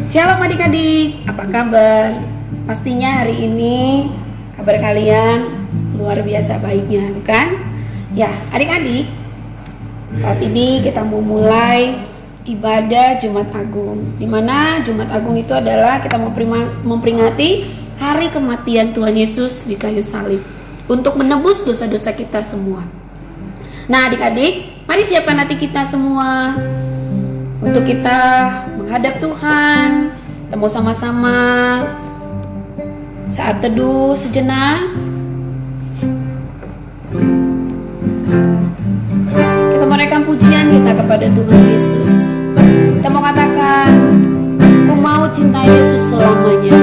Shalom adik-adik, apa kabar? Pastinya hari ini kabar kalian luar biasa baiknya, bukan? Ya, adik-adik, saat ini kita mau mulai ibadah Jumat Agung, dimana Jumat Agung itu adalah kita memperingati hari kematian Tuhan Yesus di kayu salib untuk menebus dosa-dosa kita semua. Nah adik-adik, mari siapkan hati kita semua untuk kita menghadap Tuhan. Kita mau sama-sama saat teduh sejenak. Kita menaikkan pujian kita kepada Tuhan Yesus. Kita mau katakan, aku mau cinta Yesus selamanya.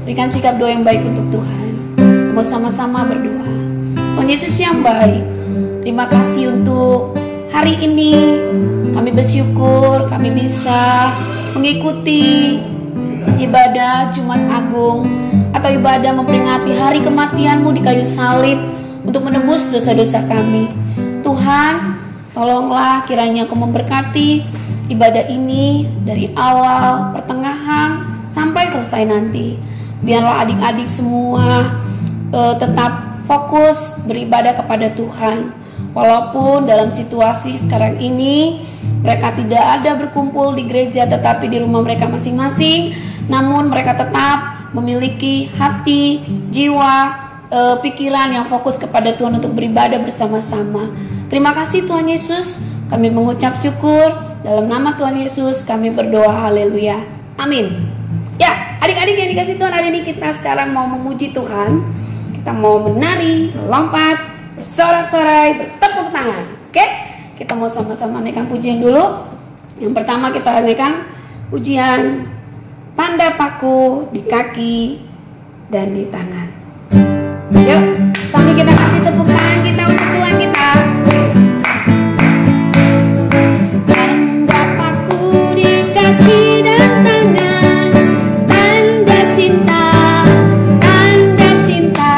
Berikan sikap doa yang baik untuk Tuhan. Mau sama-sama berdoa. Tuhan Yesus yang baik, terima kasih untuk hari ini. Kami bersyukur kami bisa mengikuti ibadah Jumat Agung atau ibadah memperingati hari kematian-Mu di kayu salib untuk menebus dosa-dosa kami. Tuhan, tolonglah kiranya Kau memberkati ibadah ini dari awal, pertengahan, sampai selesai nanti. Biarlah adik-adik semua tetap fokus beribadah kepada Tuhan. Walaupun dalam situasi sekarang ini mereka tidak ada berkumpul di gereja, tetapi di rumah mereka masing-masing, namun mereka tetap memiliki hati, jiwa, pikiran yang fokus kepada Tuhan untuk beribadah bersama-sama. Terima kasih Tuhan Yesus. Kami mengucap syukur. Dalam nama Tuhan Yesus kami berdoa, haleluya, amin. Ya, Adik-adik yang dikasih Tuhan, hari ini kita sekarang mau memuji Tuhan. Kita mau menari, melompat, bersorak-sorai, bertepuk tangan. Oke? Kita mau sama-sama naikkan pujian dulu. Yang pertama kita naikkan pujian tanda paku di kaki dan di tangan. Yuk, sambil kita kasih tepuk tangan kita untuk Tuhan kita. Tanda paku di kaki dan tangan, tanda cinta, tanda cinta,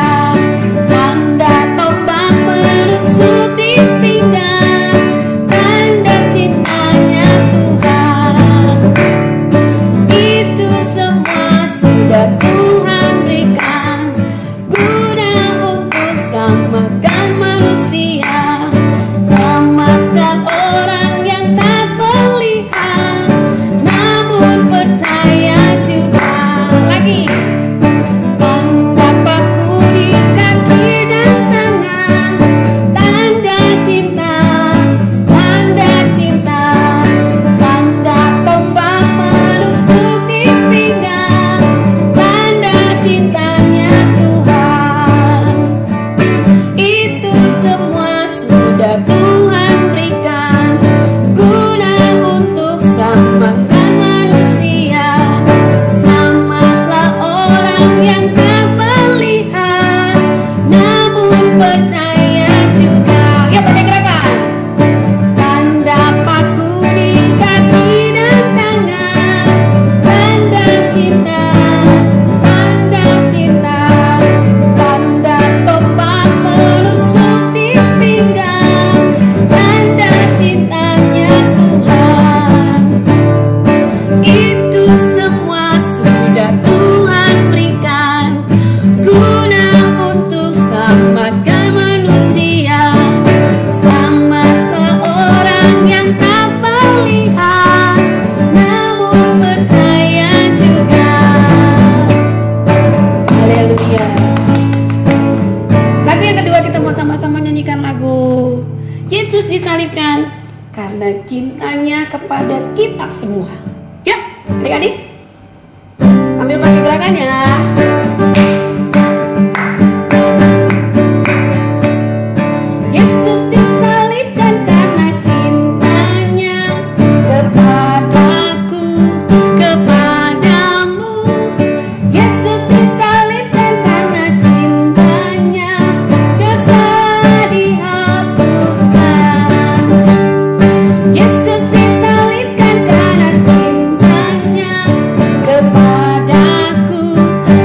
tanda tombak menusuk di pinggang, tanda cintanya Tuhan. Itu semua sudah Tuhan berikan, guna untuk selamatkan manusia, selamatkan orang yang tak melihat namun percaya juga. Lagi. Tanda paku di kaki dan tangan, tanda cinta, tanda cinta, tanda tombak menusuk di pinggang, tanda cintanya Tuhan. Itu semua sudah Tuhan berikan, guna untuk selamatkan manusia, selamatlah orang yang tak melihat namun percaya juga. Ya, pakai gerakan. Tanda paku di kaki dan tangan, tanda cinta, tanda cinta, tanda tombak menusuk di pinggang, tanda cintanya Tuhan. Itu semua sudah Tuhan berikan, guna untuk selamatkan manusia, selamatlah orang yang tak melihat namun percaya juga. Haleluya. Lagu yang kedua kita mau sama-sama nyanyikan lagu Yesus disalibkan karena cintanya kepada kita semua. Ya, adik-adik, sambil pakai gerakannya. Yesus disalibkan karena cintanya kepadaku, kepadamu. Yesus disalibkan karena cintanya, dosa dihapuskan. Yesus disalibkan karena cintanya kepadaku,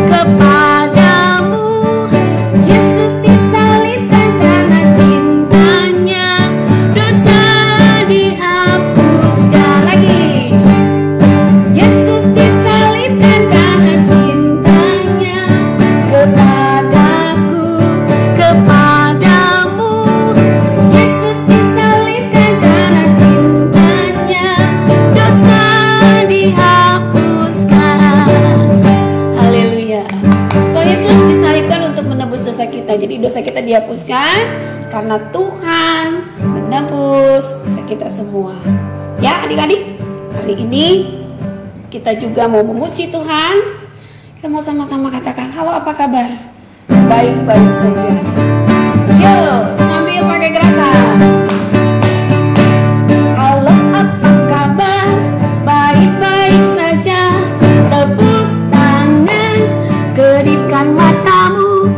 kepadamu. Yesus disalibkan karena cintanya, dosa dihapuskan. Lagi. Yesus disalibkan karena cintanya kepadaku, kepadamu. Yesus disalibkan karena cintanya, dosa dihapuskan. Haleluya. Tuhan Yesus disalibkan untuk menebus dosa kita. Jadi dosa kita dihapuskan karena Tuhan menebus dosa kita semua. Ya, adik-adik, hari ini kita juga mau memuji Tuhan. Kita mau sama-sama katakan, halo, apa kabar? Baik-baik saja. Yuk, sambil pakai gerakan. Halo, apa kabar? Baik-baik saja. Tepuk tangan, kedipkan matamu,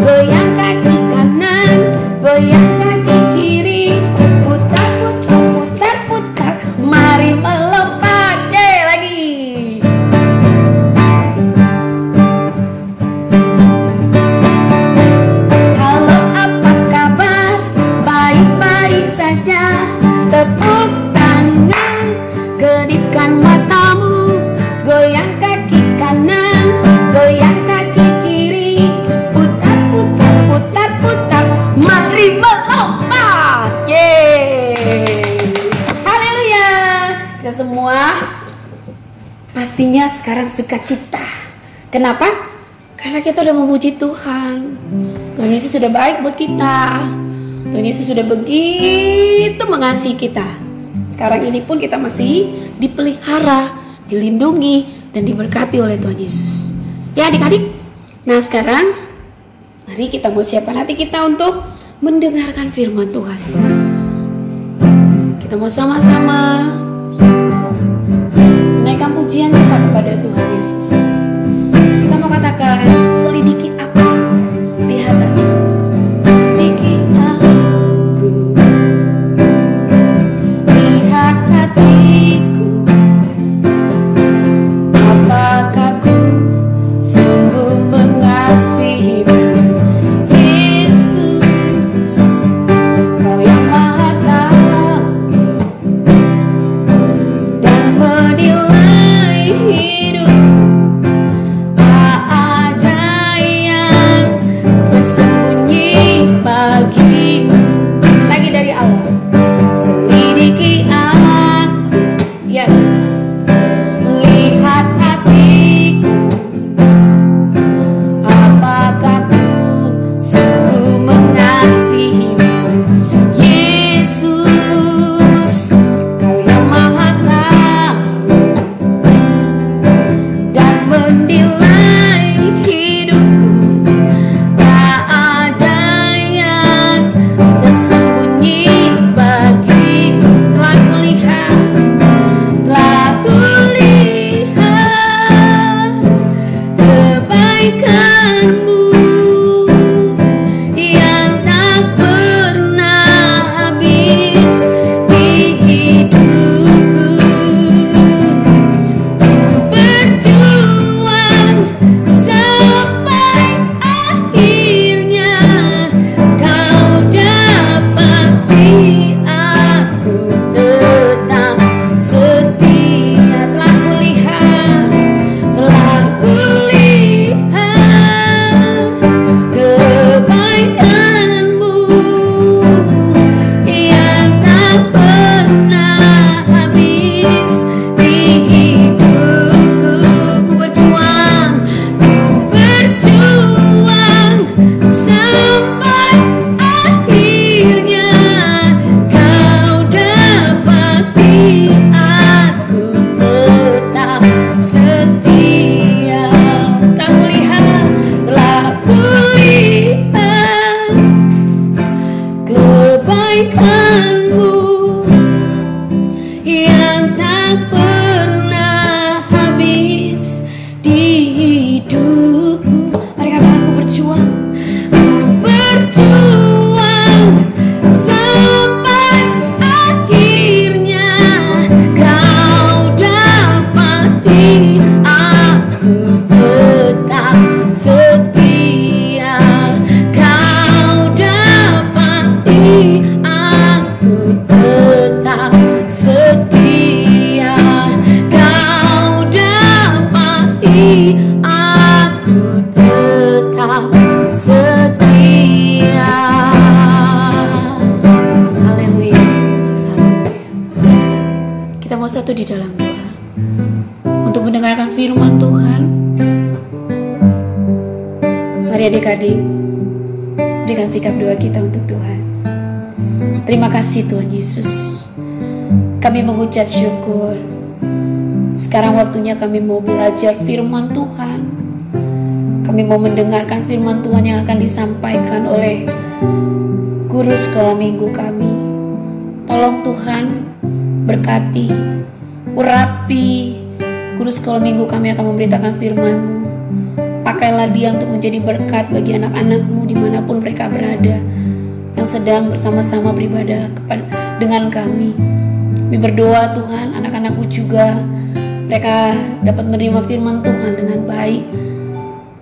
goyang kaki kanan, goyang kaki kiri, putar, putar, putar, putar. Mari melompat. Lagi. Halo, apa kabar? Baik-baik saja. Tepuk tangan, kedipkan matamu, goyang kaki kanan, goyang kaki kiri, putar, putar, putar, putar. Mari melompat. Yeay. Haleluya. Kita semua pastinya sekarang sukacita. Kenapa? Karena kita udah memuji Tuhan. Tuhan Yesus sudah baik buat kita. Tuhan Yesus sudah begitu mengasihi kita. Sekarang ini pun kita masih dipelihara, dilindungi, dan diberkati oleh Tuhan Yesus. Ya adik-adik, nah sekarang mari kita mau siapkan hati kita untuk mendengarkan firman Tuhan. Kita mau sama-sama menaikkan pujian kita kepada Tuhan Yesus. Kita mau katakan, selidiki aku, lihat hatiku, selidiki aku, lihat hatiku, apakah ku sungguh mengasihimu, Yesus, Kau yang Maha Tahu dan menilai hidup. Tak ada yang tersembunyi bagimu. Lagi dari awal, selidiki aku, ya, lihat hatiku, apakah ku sungguh mengasihimu, Yesus, Kau yang Maha Tahu dan menilai hidupku. Tak ada yang tersembunyi bagimu. Telah kulihat kebaikanmu yang tak pernah habis di hidupku. Ku berjuang sampai akhirnya Kau dapati aku tetap setia. Telah kulihat kebaikanmu yang tak pernah habis di hidupku. Ku berjuang sampai akhirnya Kau dapati aku tetap setia. Telah kulihat kebaikanmu yang tak pernah habis di hidupku. Mari katakan, ku berjuang sampai akhirnya Kau dapati aku tetap setia. Kau dapati aku tetap setia. Kau dapati aku tetap setia. Haleluya, haleluya. Kita mau satu di dalam doa untuk mendengarkan firman Tuhan. Mari adik-adik, berikan sikap doa kita untuk Tuhan. Terima kasih Tuhan Yesus. Kami mengucap syukur. Sekarang waktunya kami mau belajar firman Tuhan. Kami mau mendengarkan firman Tuhan yang akan disampaikan oleh guru sekolah minggu kami. Tolong Tuhan berkati, urapi guru sekolah minggu kami akan memberitakan firman-Mu. Pakailah dia untuk menjadi berkat bagi anak-anak-Mu dimanapun mereka berada, yang sedang bersama-sama beribadah dengan kami. Kami berdoa Tuhan, anak-anak-Mu juga mereka dapat menerima firman Tuhan dengan baik.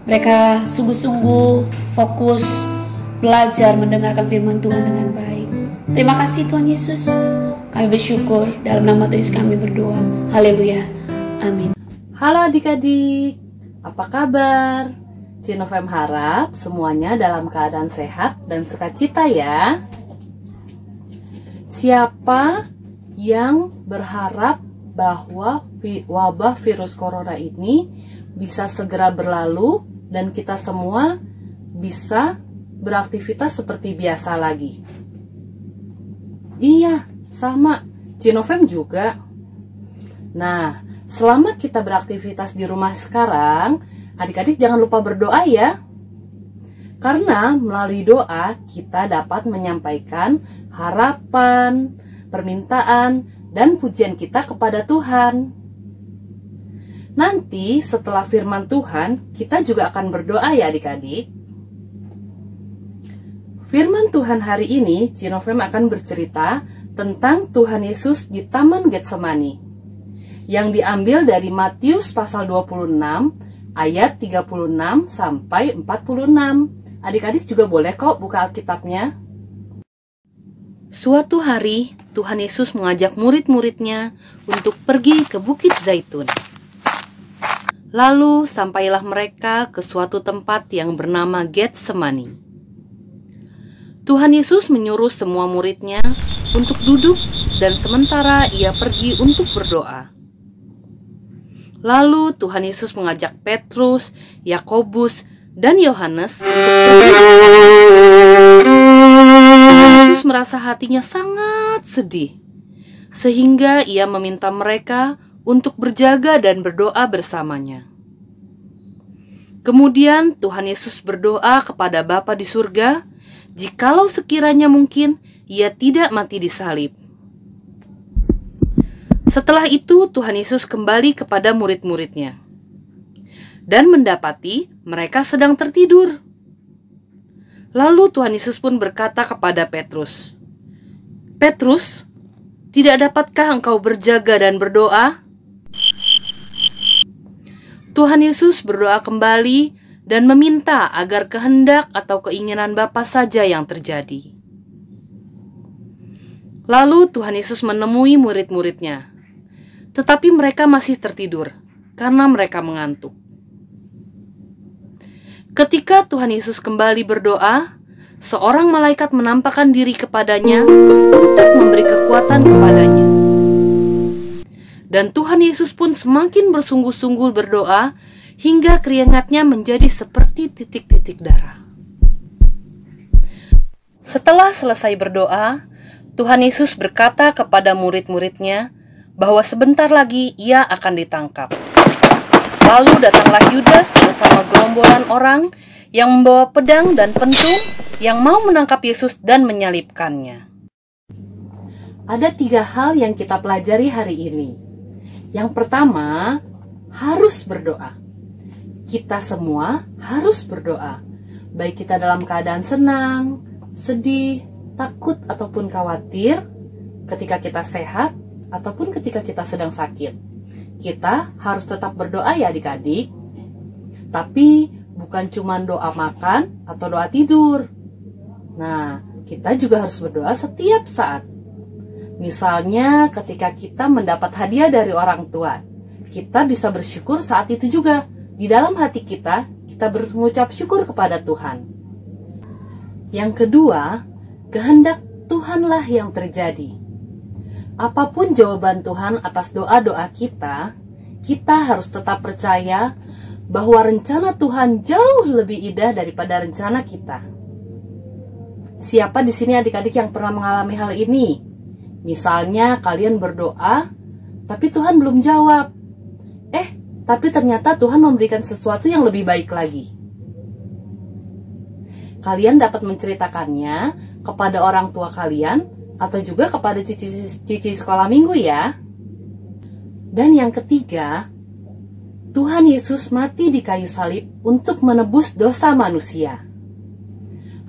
Mereka sungguh-sungguh fokus belajar mendengarkan firman Tuhan dengan baik. Terima kasih Tuhan Yesus. Kami bersyukur, dalam nama Tuhan Yesus kami berdoa. Haleluya. Amin. Halo adik-adik, apa kabar? Cinovem harap semuanya dalam keadaan sehat dan sukacita ya. Siapa yang berharap bahwa wabah virus corona ini bisa segera berlalu dan kita semua bisa beraktivitas seperti biasa lagi? Iya, sama. Cinovem juga. Nah, selama kita beraktivitas di rumah sekarang, Adik-adik jangan lupa berdoa ya. Karena melalui doa kita dapat menyampaikan harapan, permintaan, dan pujian kita kepada Tuhan. Nanti setelah firman Tuhan, kita juga akan berdoa ya adik-adik. Firman Tuhan hari ini, Cinofem akan bercerita tentang Tuhan Yesus di Taman Getsemani, yang diambil dari Matius pasal 26, ayat 36 sampai 46. Adik-adik juga boleh kok buka Alkitabnya. Suatu hari, Tuhan Yesus mengajak murid-muridnya untuk pergi ke Bukit Zaitun. Lalu sampailah mereka ke suatu tempat yang bernama Getsemani. Tuhan Yesus menyuruh semua muridnya untuk duduk dan sementara ia pergi untuk berdoa. Lalu Tuhan Yesus mengajak Petrus, Yakobus, dan Yohanes untuk pergi bersama. Tuhan Yesus merasa hatinya sangat sedih, sehingga ia meminta mereka untuk berjaga dan berdoa bersamanya. Kemudian Tuhan Yesus berdoa kepada Bapa di surga, jikalau sekiranya mungkin ia tidak mati disalib. Setelah itu Tuhan Yesus kembali kepada murid-muridnya dan mendapati mereka sedang tertidur. Lalu Tuhan Yesus pun berkata kepada Petrus, "Petrus, tidak dapatkah engkau berjaga dan berdoa?" Tuhan Yesus berdoa kembali dan meminta agar kehendak atau keinginan Bapa saja yang terjadi. Lalu Tuhan Yesus menemui murid-muridnya, tetapi mereka masih tertidur karena mereka mengantuk. Ketika Tuhan Yesus kembali berdoa, seorang malaikat menampakkan diri kepadanya untuk memberi kekuatan kepadanya. Dan Tuhan Yesus pun semakin bersungguh-sungguh berdoa hingga keringatnya menjadi seperti titik-titik darah. Setelah selesai berdoa, Tuhan Yesus berkata kepada murid-muridnya bahwa sebentar lagi ia akan ditangkap. Lalu datanglah Yudas bersama gerombolan orang yang membawa pedang dan pentung yang mau menangkap Yesus dan menyalibkannya. Ada 3 hal yang kita pelajari hari ini. Yang pertama, harus berdoa. Kita semua harus berdoa. Baik kita dalam keadaan senang, sedih, takut, ataupun khawatir, ketika kita sehat, ataupun ketika kita sedang sakit. Kita harus tetap berdoa ya adik-adik. Tapi bukan cuma doa makan atau doa tidur. Nah, kita juga harus berdoa setiap saat. Misalnya ketika kita mendapat hadiah dari orang tua, kita bisa bersyukur saat itu juga. Di dalam hati kita mengucap syukur kepada Tuhan. Yang kedua, kehendak Tuhanlah yang terjadi. Apapun jawaban Tuhan atas doa-doa kita, kita harus tetap percaya bahwa rencana Tuhan jauh lebih indah daripada rencana kita. Siapa di sini adik-adik yang pernah mengalami hal ini? Misalnya kalian berdoa, tapi Tuhan belum jawab. Tapi ternyata Tuhan memberikan sesuatu yang lebih baik lagi. Kalian dapat menceritakannya kepada orang tua kalian atau juga kepada cici sekolah minggu ya. Dan yang ketiga, Tuhan Yesus mati di kayu salib untuk menebus dosa manusia.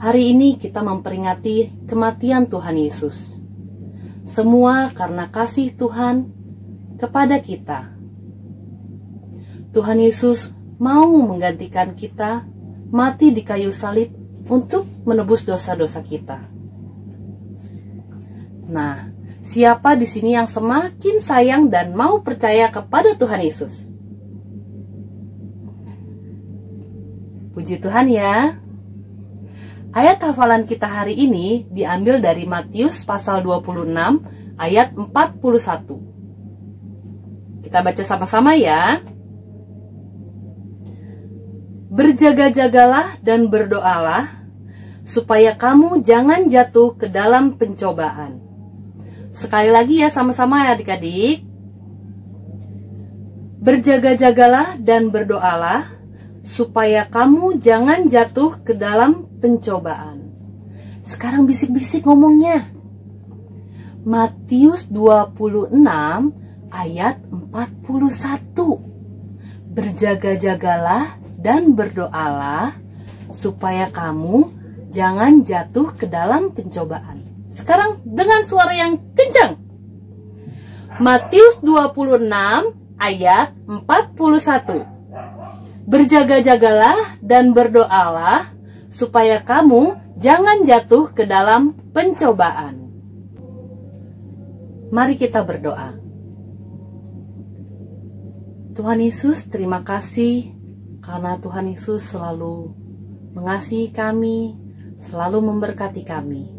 Hari ini kita memperingati kematian Tuhan Yesus. Semua karena kasih Tuhan kepada kita. Tuhan Yesus mau menggantikan kita mati di kayu salib untuk menebus dosa-dosa kita. Nah, siapa di sini yang semakin sayang dan mau percaya kepada Tuhan Yesus? Puji Tuhan ya. Ayat hafalan kita hari ini diambil dari Matius pasal 26 ayat 41. Kita baca sama-sama ya. Berjaga-jagalah dan berdoalah, supaya kamu jangan jatuh ke dalam pencobaan. Sekali lagi ya sama-sama ya adik-adik. Berjaga-jagalah dan berdoalah, supaya kamu jangan jatuh ke dalam pencobaan. Sekarang bisik-bisik ngomongnya. Matius 26 ayat 41. Berjaga-jagalah dan berdoalah supaya kamu jangan jatuh ke dalam pencobaan. Sekarang dengan suara yang kencang. Matius 26 ayat 41. Berjaga-jagalah dan berdoalah supaya kamu jangan jatuh ke dalam pencobaan. Mari kita berdoa. Tuhan Yesus, terima kasih karena Tuhan Yesus selalu mengasihi kami, selalu memberkati kami.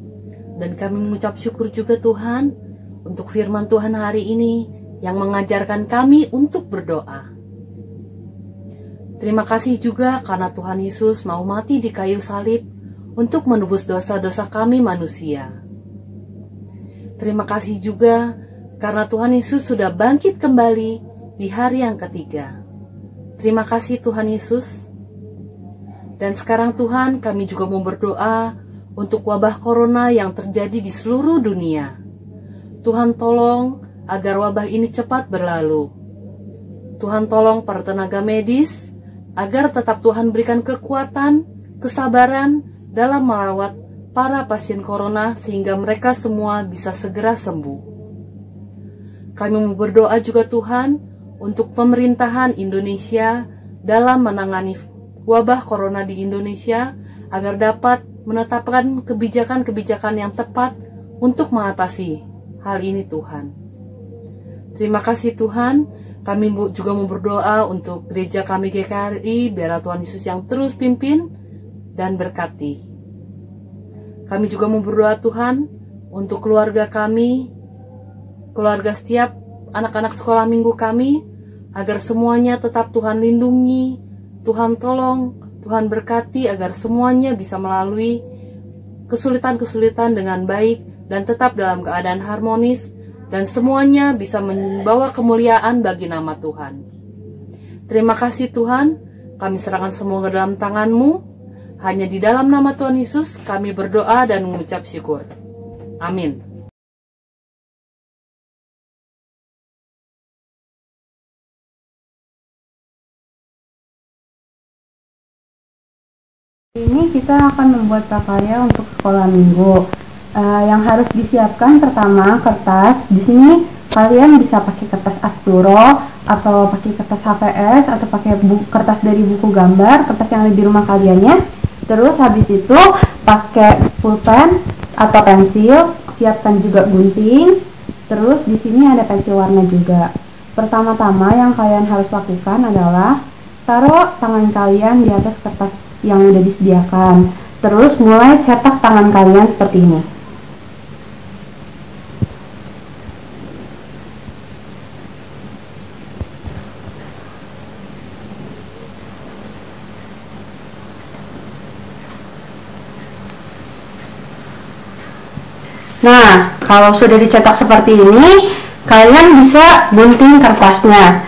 Dan kami mengucap syukur juga Tuhan untuk firman Tuhan hari ini yang mengajarkan kami untuk berdoa. Terima kasih juga karena Tuhan Yesus mau mati di kayu salib untuk menebus dosa-dosa kami manusia. Terima kasih juga karena Tuhan Yesus sudah bangkit kembali di hari yang ketiga. Terima kasih Tuhan Yesus. Dan sekarang Tuhan, kami juga mau berdoa untuk wabah corona yang terjadi di seluruh dunia. Tuhan tolong agar wabah ini cepat berlalu. Tuhan tolong para tenaga medis agar tetap Tuhan berikan kekuatan, kesabaran dalam merawat para pasien corona sehingga mereka semua bisa segera sembuh. Kami mau berdoa juga Tuhan untuk pemerintahan Indonesia dalam menangani wabah corona di Indonesia agar dapat menetapkan kebijakan-kebijakan yang tepat untuk mengatasi hal ini Tuhan. Terima kasih Tuhan. Kami juga mau berdoa untuk gereja kami GKRI biar Tuhan Yesus yang terus pimpin dan berkati. Kami juga mau berdoa Tuhan untuk keluarga kami, keluarga setiap anak-anak sekolah minggu kami, agar semuanya tetap Tuhan lindungi, Tuhan tolong, Tuhan berkati agar semuanya bisa melalui kesulitan-kesulitan dengan baik dan tetap dalam keadaan harmonis dan semuanya bisa membawa kemuliaan bagi nama Tuhan. Terima kasih Tuhan, kami serahkan semua ke dalam tangan-Mu. Hanya di dalam nama Tuhan Yesus kami berdoa dan mengucap syukur. Amin. Ini kita akan membuat prakarya untuk sekolah minggu. Yang harus disiapkan pertama kertas. Di sini kalian bisa pakai kertas asturo atau pakai kertas HVS atau pakai kertas dari buku gambar, kertas yang ada di rumah kalian ya. Terus habis itu pakai pulpen atau pensil, siapkan juga gunting. Terus di sini ada pensil warna juga. Pertama-tama yang kalian harus lakukan adalah taruh tangan kalian di atas kertas yang udah disediakan. Terus mulai cetak tangan kalian seperti ini. Nah, kalau sudah dicetak seperti ini, kalian bisa gunting kertasnya.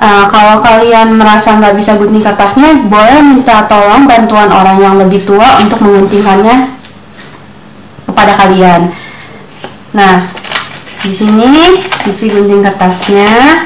Kalau kalian merasa nggak bisa gunting kertasnya, boleh minta tolong bantuan orang yang lebih tua untuk menguntingkannya kepada kalian. Nah, di sini Cici gunting kertasnya.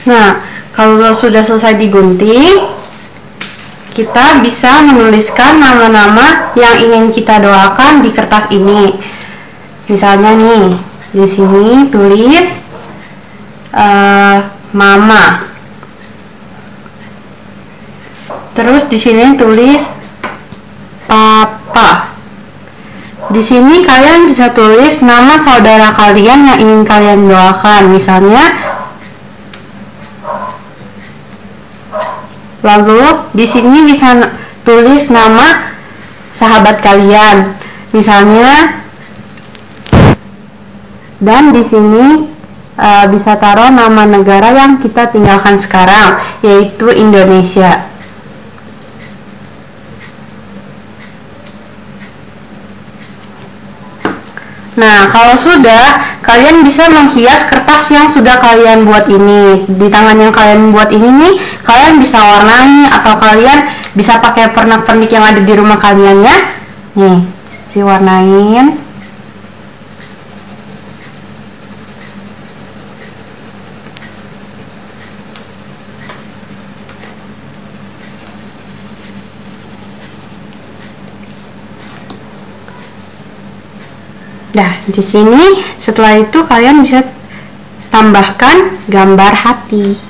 Nah, kalau sudah selesai digunting, kita bisa menuliskan nama-nama yang ingin kita doakan di kertas ini. Misalnya nih, di sini tulis Mama. Terus di sini tulis Papa. Di sini kalian bisa tulis nama saudara kalian yang ingin kalian doakan. Misalnya Lalu di sini bisa tulis nama sahabat kalian, misalnya, dan di sini bisa taruh nama negara yang kita tinggalkan sekarang, yaitu Indonesia. Nah, kalau sudah, kalian bisa menghias kertas yang sudah kalian buat ini. Di tangan yang kalian buat ini nih, kalian bisa warnai atau kalian bisa pakai pernak-pernik yang ada di rumah kalian ya. Nih, Cici warnain. Nah, di sini setelah itu kalian bisa tambahkan gambar hati.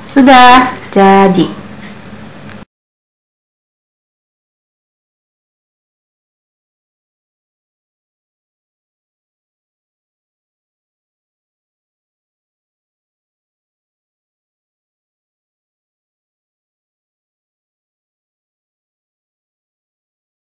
Sudah jadi.